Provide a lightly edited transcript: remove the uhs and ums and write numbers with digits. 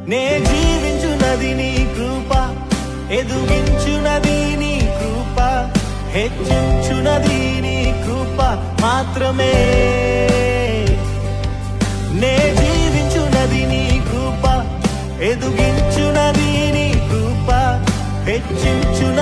నే జీవించునది నీ కృప, ఎదుగించునది నీ కృప, హెచ్చించునది నీ కృప మాత్రమే. నే జీవించునది నీ కృప, ఎదుగించునది నీ కృప, హెచ్చించు